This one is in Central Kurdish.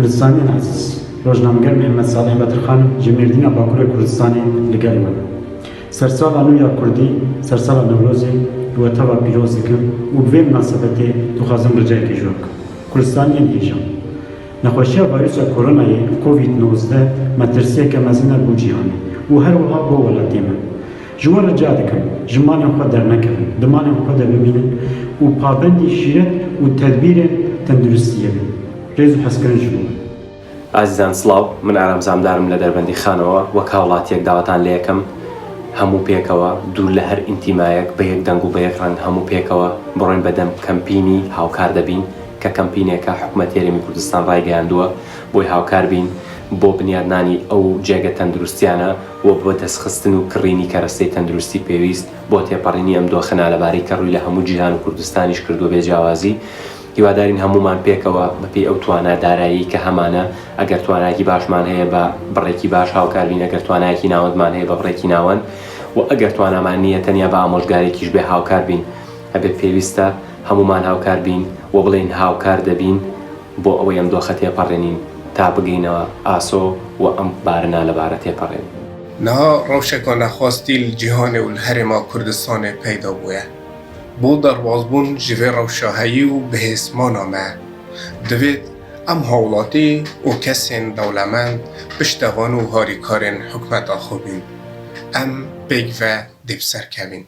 Kurdistani aziz, Rojnameger Mehmet Salih Bedirxan Cemerdina Bakurê Kurdistanê li gel we. Sersala nû ya Kurdî, sersala Newrozê li we teva pîroz dikin û bi vê münasebetê dixwazim bircayekê ji we bikim. Kurdistaniyên hêjan. Nexweşiya vîrusa koronayê COVID-19 metirsiyeke mezin e bû cîhanê û her wiha bo welatê me. Ji we rica dikim ji malên xwe dernekevin, di malên xwe de bimînin û pabendî şîret û tedbîrên tenduristiyê bin. Rêz û hezkirin ji bo. ئازیزان سڵاو، من ئارامزامدارم لە دەربەندی خانەوە وەک هاوڵاتیەک داوەتان لێ یەکەم هەموو پێکەوە دوور لە هەر ئینتیمایەک بە یەک دەنگ و بە یەک ڕەنگ هەموو پێکەوە بڕۆین بەدەم کەمپینی هاوکار دەبین کە کەمپینێکە حکوومەتی هەرێمی کوردستان ڕایگەیاندووە بۆی هاوکار بین بۆ بنیادنانی ئەو جێگە تەندروستیانە و بۆ دەستخستن و کڕینی کەرەستەی تەندروستی پێویست بۆ تێپەڕینی ئەم دۆخەنە لەبارەی کە ڕووی لە هەموو جیهان و کوردستانیش کردووە بێجیاوازی. هیوادارین هەمومان پێکەوە بەپێی ئەو توانادارایی کە هەمانە ئەگەر توانایەکی باشمان هەیە بە بڕێکی باش هاوکار بین، ئەگەر توانایەکی ناوەندمان هەیە بە بڕێکی ناوەند و ئەگەر توانامان نییە تەنیا بە ئامۆژگارێکیش بێ هاوکار بین. ئەبێت پێویستە هەمومان هاوکار بین و بڵێن هاوکار دەبین بۆ ئەوەی ئەم دۆخە تێپەڕێنین تا بگەینەوە ئاسۆ و ئەم بارنا لەبارە تێپەڕێن. نها ڕەوشێکە نەخواستی لە جیهانê û li herêma Kurdistanê peyda bûye. Bo derbasbûn ji vê rewşaheyî û bihêsmana me divêt em hawlatî û kesên dewlemend piştevan û harîkarên hikûmeta xwe bîn. Em pêk ve dê bi ser kevin.